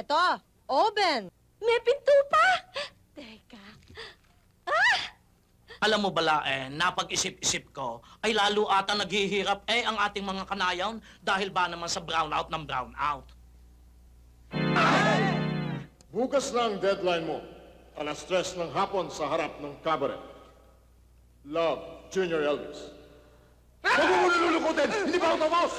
Eto, oven. May pinto pa! Teka. Alam mo bala napag-isip-isip ko, ay lalo ata naghihirap ang ating mga kanayon dahil ba naman sa brownout ng brownout. Bukas na ang deadline mo. Alas 3 ng hapon sa harap ng cabaret. Love, Junior Elvis. Huwag mo muna lulukutin! Hindi pa ako tapos!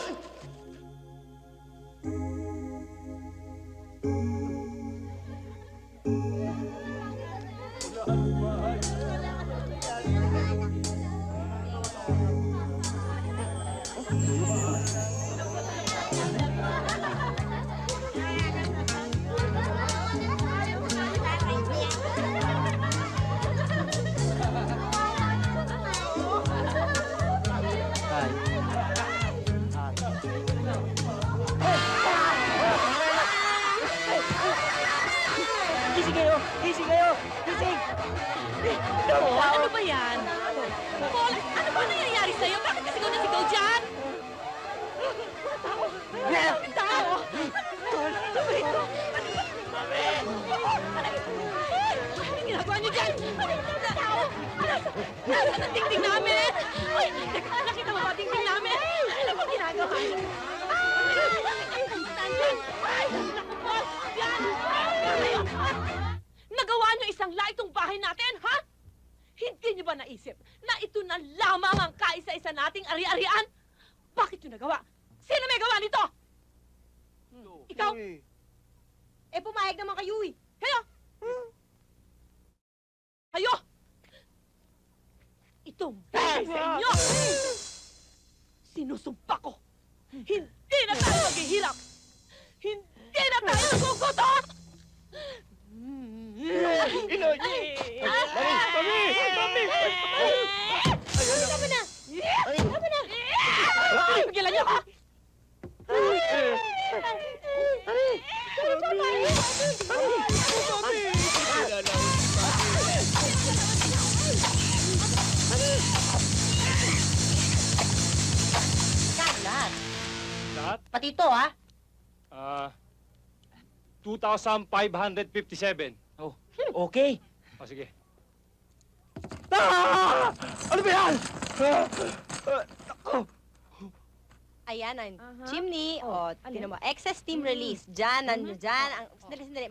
Gising kayo! Gising kayo! Gising! Oh, ano ba yan? Paul, ano ba nangyayari sa'yo? Bakit ka sigaw na sigaw dyan? Ang tao! Ano ba ito? Anong ginagawa niyo dyan? Ang tao! Nasaan ang tingting namin? Ay, teka, nakita mo ba ang tingting namin? Ano ba ginagawa niyo? Ay, naku, Paul! Yan! Nagawa niyo isang laitong bahay natin, ha? Hindi niyo ba naisip na ito na lamang ang kaisa-isa nating ari-arian? Bakit niyo nagawa? Sino may gawa nito? Ikaw? Eh, pumayag naman kayo eh. Kayo? Kayo? Itong bagay sa inyo! Sinusumpa ko! Hindi na tayo maghihirap! Hindi na tayo nagugutom! Inoy! Mami! Mami! Tama na! Tama na! Pigilan niyo ako! Lahat. Lahat? Pati ito, ha? 2,557. Oh, okay. O, sige. Ah! Ano ba yan? Ayan ang chimney. O, tinan mo. Excess steam release. Diyan, dyan. Sandali.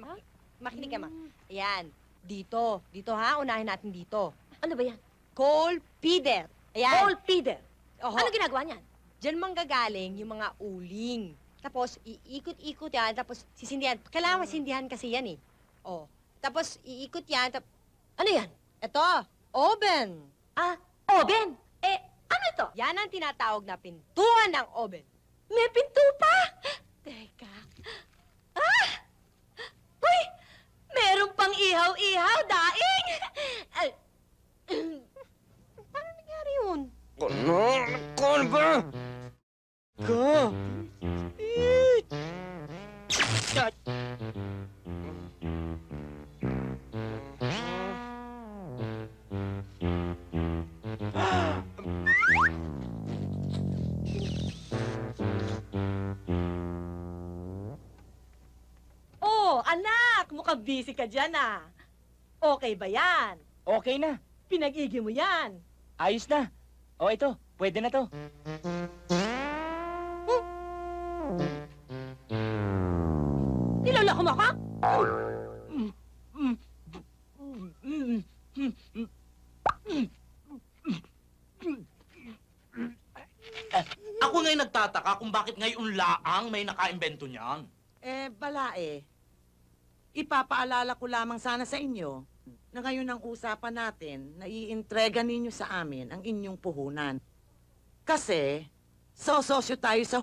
Makinig ka, ma. Ayan. Dito. Dito, ha? Unahin natin dito. Ano ba yan? Coal feeder. Ayan. Coal feeder. Oho. Ano ginagawa niyan? Diyan manggagaling yung mga uling. Tapos, iikot-ikot yan. Tapos, sisindihan. Kailangan masindihan kasi yan, eh. O. Tapos, iikot yan. Ano yan? Ito, oven. Ah, oven. Ano ito? Yan ang tinatawag na pintuan ng oven. May pinto pa! Teka. Uy! Meron pang ihaw-ihaw, daing! Paano nangyari yun? Ano ba? Ka! Oh, anak! Mukhang busy ka dyan, ah. Okay ba yan? Okay na. Pinag-igi mo yan. Ayos na. O, ito. Pwede na to. Niloloko mo ako? Ako nga'y nagtataka kung bakit ngayon laang may nakaimbento niyan. Ipapaalala ko lamang sana sa inyo na ngayon ang usapan natin na iintrega ninyo sa amin ang inyong puhunan. Kasi, sososyo tayo sa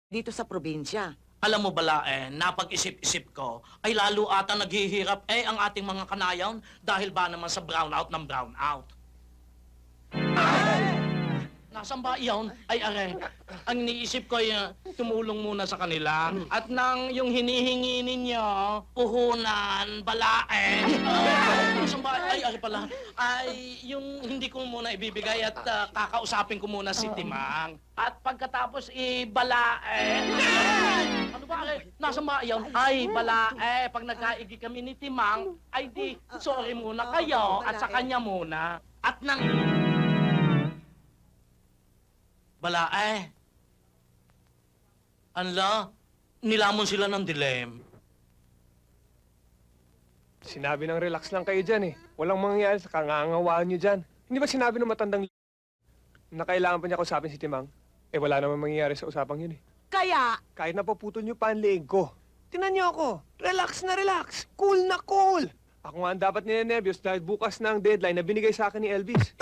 dito sa probinsya. Alam mo bala napag-isip-isip ko, ay lalo ata naghihirap ang ating mga kanayon dahil ba naman sa brownout ng brownout. Nasaan ba iyon? Ay, are. Ang iniisip ko ay tumulong muna sa kanila. At nang yung hinihingi ninyo, puhunan, balae. Nasaan ba? Ay, are pala. Ay, yung hindi ko muna ibibigay at kakausapin ko muna si Timang. At pagkatapos balae. Ano ba, are? Nasaan ba iyon? Ay, balae. Pag nagkaigi kami ni Timang, ay di, sorry muna kayo at sa kanya muna. At nang... Balae. Anla, nilamon sila ng dilem. Sinabi ng relax lang kayo dyan eh. Walang mangyayari sa kangangawaan nyo dyan. Hindi ba sinabi ng matandang na kailangan pa niya kausapin si Timang? Eh wala naman mangyayari sa usapang yun eh. Kaya, Kahit napaputol nyo pa ang leeg ko. Tinan niyo ako. Relax na relax. Cool na cool. Ako nga ang dapat ninenervyos dahil bukas na ang deadline na binigay sa akin ni Elvis.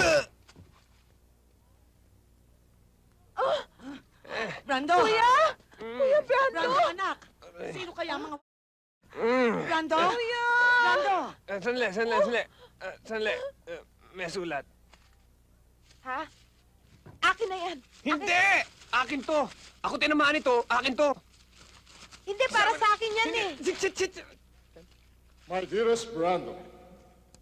Brando! Kuya! Kuya Brando! anak! Sino kaya mga... Brando! Kuya! Brando! Sandali. May sulat. Ha? Akin na yan. Hindi! Akin to. Ako tinamaan ito. Akin to. Hindi, para sa akin yan eh. Sit. My dearest Brando,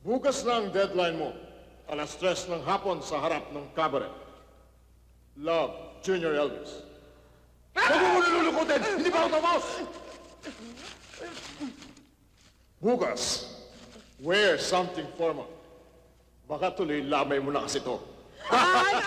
bukas na ang deadline mo. Alas 3 ng hapon sa harap ng cabaret. Love, Junior Elvis. Huwag mo nilulukutin! Hindi pa ako tapos! Bukas, wear something formal. Baka tuloy lamay mo na kasi to. Mami!